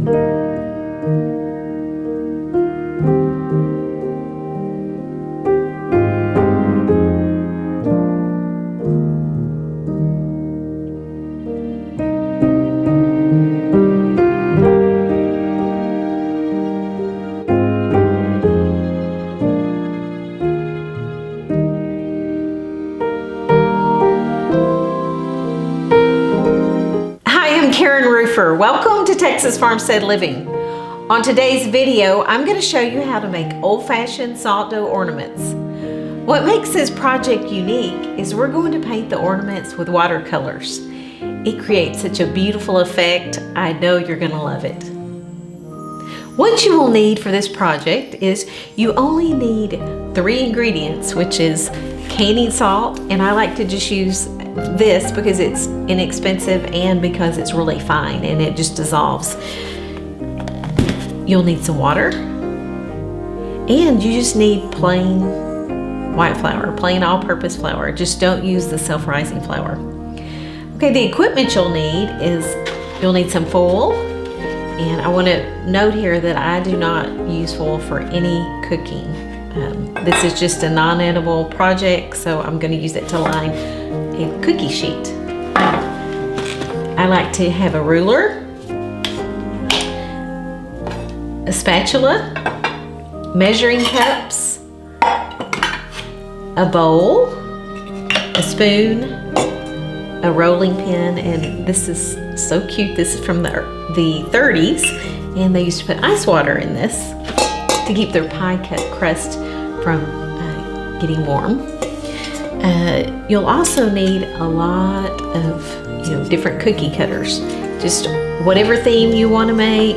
Caren. Welcome to Texas Farmstead Living. On today's video, I'm going to show you how to make old-fashioned salt dough ornaments. What makes this project unique is we're going to paint the ornaments with watercolors. It creates such a beautiful effect. I know you're going to love it. What you will need for this project is you only need 3 ingredients, which is canning salt, and I like to just use this because it's inexpensive and because it's really fine and it just dissolves. You'll need some water, and you just need plain white flour, plain all-purpose flour. Just don't use the self-rising flour. Okay, the equipment you'll need is you'll need some foil, and I want to note here that I do not use foil for any cooking. This is just a non-edible project, so I'm going to use it to line a cookie sheet. I like to have a ruler, a spatula, measuring cups, a bowl, a spoon, a rolling pin, and this is so cute. This is from the 30s, and they used to put ice water in this to keep their pie crust from getting warm. You'll also need a lot of different cookie cutters. Just whatever theme you want to make,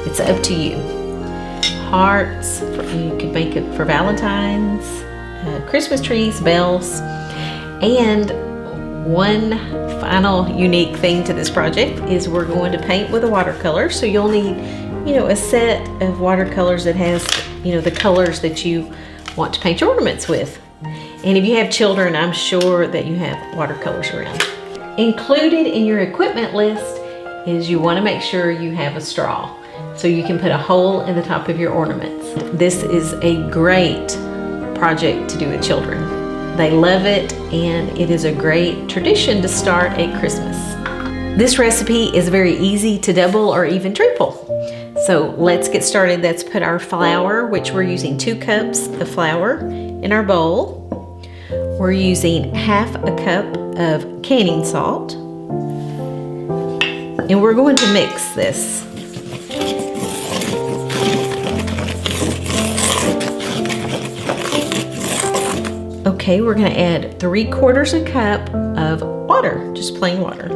it's up to you. Hearts, you could make it for Valentine's, Christmas trees, bells, and one final unique thing to this project is we're going to paint with a watercolor. So you'll need, a set of watercolors that has, the colors that you want to paint your ornaments with. And if you have children, I'm sure that you have watercolors around. Included in your equipment list is you want to make sure you have a straw so you can put a hole in the top of your ornaments. This is a great project to do with children. They love it, and it is a great tradition to start at Christmas. This recipe is very easy to double or even triple. So let's get started. Let's put our flour, which we're using 2 cups of flour, in our bowl. We're using half a cup of canning salt, and we're going to mix this. Okay, we're going to add 3/4 a cup of water, just plain water.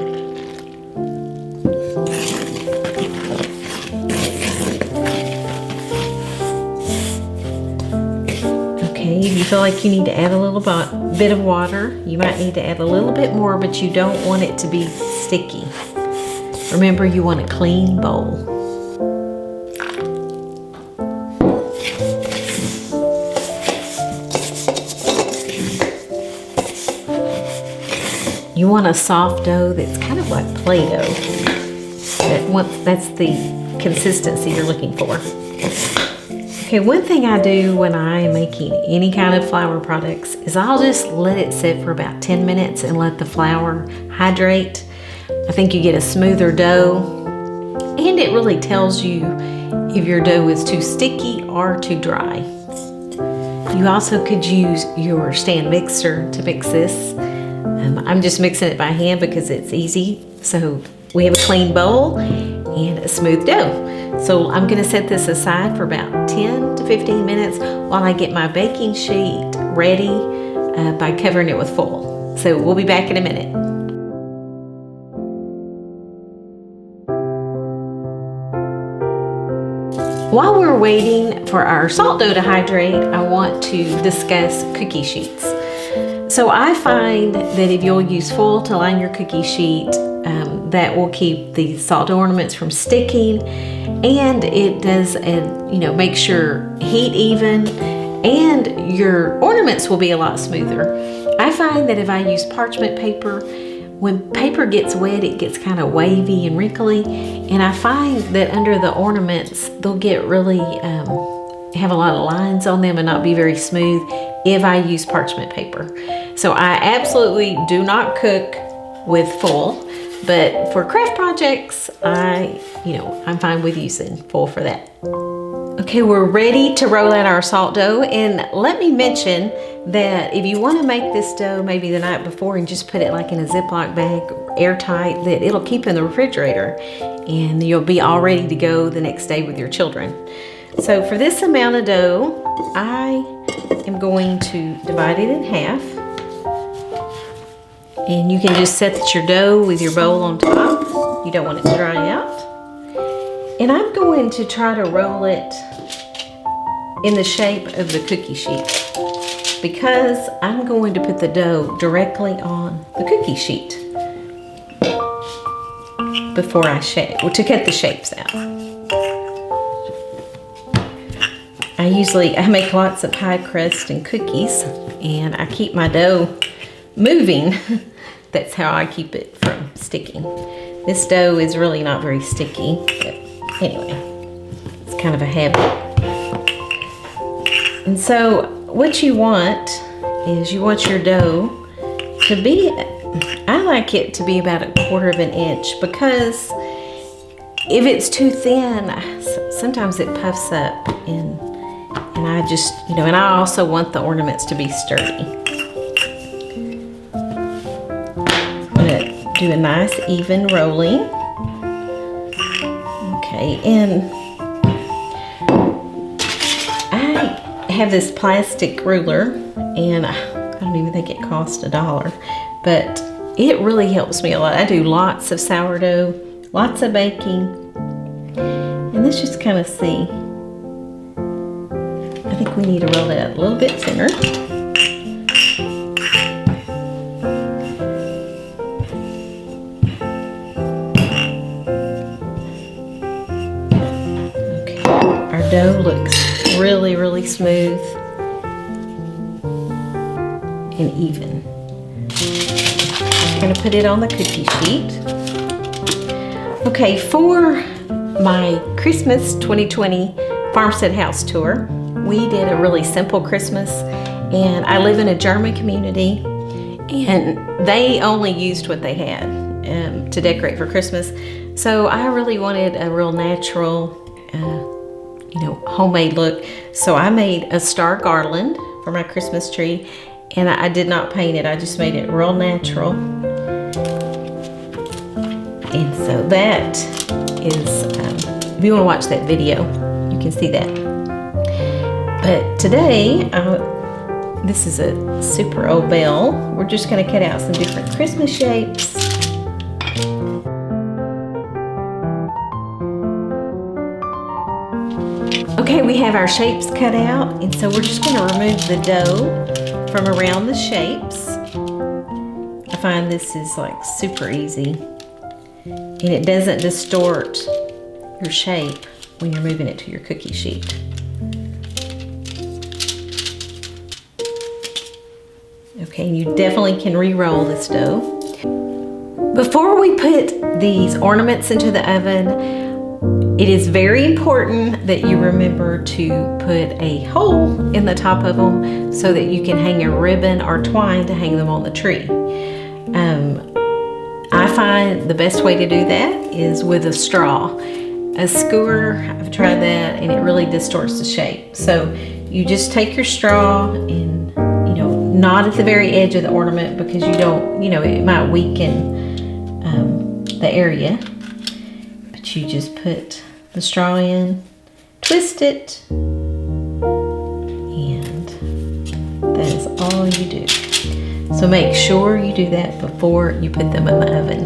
If you feel like you need to add a little bit of water, you might need to add a little bit more, but you don't want it to be sticky. Remember, you want a clean bowl. You want a soft dough that's kind of like Play-Doh. That's the consistency you're looking for. Okay, one thing I do when I'm making any kind of flour products is I'll just let it sit for about 10 minutes and let the flour hydrate. I think you get a smoother dough, and it really tells you if your dough is too sticky or too dry. You also could use your stand mixer to mix this. I'm just mixing it by hand because it's easy. So we have a clean bowl and a smooth dough. So I'm going to set this aside for about 10 to 15 minutes while I get my baking sheet ready by covering it with foil. So we'll be back in a minute. While we're waiting for our salt dough to hydrate, I want to discuss cookie sheets. So I find that if you'll use foil to line your cookie sheet, that will keep the salt dough ornaments from sticking, and it does makes your heat even, and your ornaments will be a lot smoother. I find that if I use parchment paper when paper gets wet, it gets kind of wavy and wrinkly, and I find that under the ornaments, they'll get really, have a lot of lines on them and not be very smooth if I use parchment paper. So I absolutely do not cook with foil, but for craft projects, I'm fine with using foil for that. Okay, we're ready to roll out our salt dough, and let me mention that if you want to make this dough maybe the night before and just put it like in a Ziploc bag, airtight, that it'll keep in the refrigerator and you'll be all ready to go the next day with your children. So for this amount of dough, I am going to divide it in half, and you can just set your dough with your bowl on top. You don't want it to dry out. And I'm going to try to roll it in the shape of the cookie sheet, because I'm going to put the dough directly on the cookie sheet before I shape, to cut the shapes out. I make lots of pie crust and cookies, and I keep my dough moving. That's how I keep it from sticking. This dough is really not very sticky, but anyway, it's kind of a habit. And so what you want is you want your dough to be, I like it to be about 1/4 inch, because if it's too thin, sometimes it puffs up, and I just, and I also want the ornaments to be sturdy. I'm gonna do a nice even rolling. Okay, and I have this plastic ruler, and I don't even think it cost $1, but it really helps me a lot. I do lots of sourdough, lots of baking, and let's just kind of see. I think we need to roll it out a little bit thinner. Okay, our dough looks really, really smooth and even. I'm going to put it on the cookie sheet. Okay, for my Christmas 2020 Farmstead house tour, we did a really simple Christmas, and I live in a German community, and they only used what they had to decorate for Christmas. So I really wanted a real natural, homemade look. So I made a star garland for my Christmas tree, and I did not paint it. I just made it real natural. And so that is, if you want to watch that video, you can see that. But today, this is a super old bell. We're just going to cut out some different Christmas shapes. Okay, we have our shapes cut out, and so we're just going to remove the dough from around the shapes. I find this is like super easy, and it doesn't distort your shape when you're moving it to your cookie sheet. Okay, you definitely can re-roll this dough. Before we put these ornaments into the oven, it is very important that you remember to put a hole in the top of them so that you can hang a ribbon or twine to hang them on the tree. I find the best way to do that is with a straw. A skewer, I've tried that, and it really distorts the shape. So you just take your straw and, not at the very edge of the ornament, because you don't, it might weaken the area. But you just put the straw in, twist it, and that is all you do. So make sure you do that before you put them in the oven.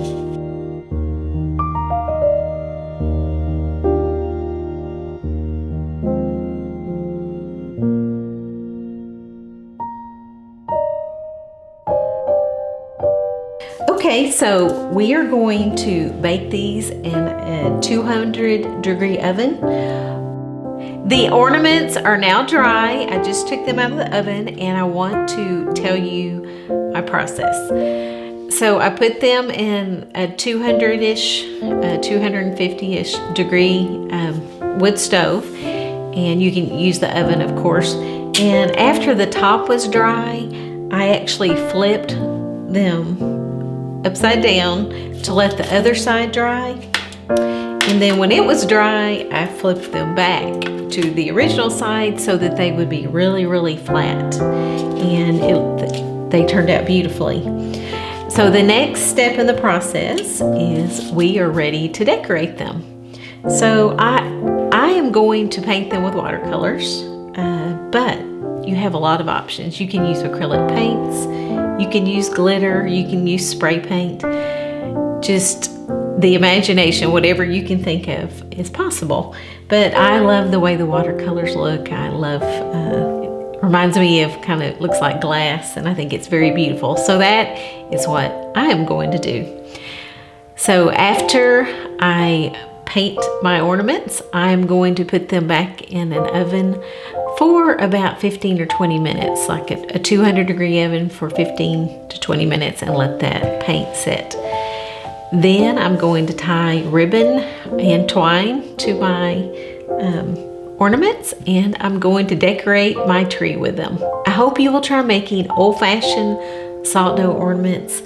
Okay, so we are going to bake these in a 200-degree oven. The ornaments are now dry. I just took them out of the oven, and I want to tell you my process. So I put them in a 200-ish, 250-ish degree wood stove, and you can use the oven, of course. And after the top was dry, I actually flipped them upside down to let the other side dry. And then when it was dry, I flipped them back to the original side so that they would be really, really flat. And they turned out beautifully. So the next step in the process is we are ready to decorate them. So I am going to paint them with watercolors, but you have a lot of options. You can use acrylic paints, you can use glitter, you can use spray paint. Just the imagination, whatever you can think of is possible. But I love the way the watercolors look. I love, reminds me of kind of, looks like glass, and I think it's very beautiful. So that is what I am going to do. So after I paint my ornaments, I'm going to put them back in an oven for about 15 or 20 minutes, like a 200-degree oven for 15 to 20 minutes, and let that paint set. Then I'm going to tie ribbon and twine to my ornaments, and I'm going to decorate my tree with them. I hope you will try making old-fashioned salt dough ornaments.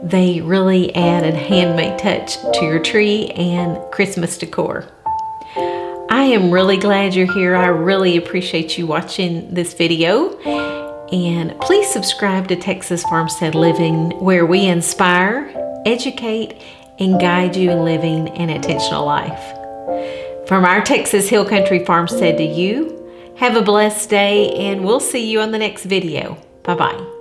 They really add a handmade touch to your tree and Christmas decor. I am really glad you're here. I really appreciate you watching this video. And please subscribe to Texas Farmstead Living, where we inspire, educate, and guide you in living an intentional life. From our Texas Hill Country farmstead to you, have a blessed day, and we'll see you on the next video. Bye-bye.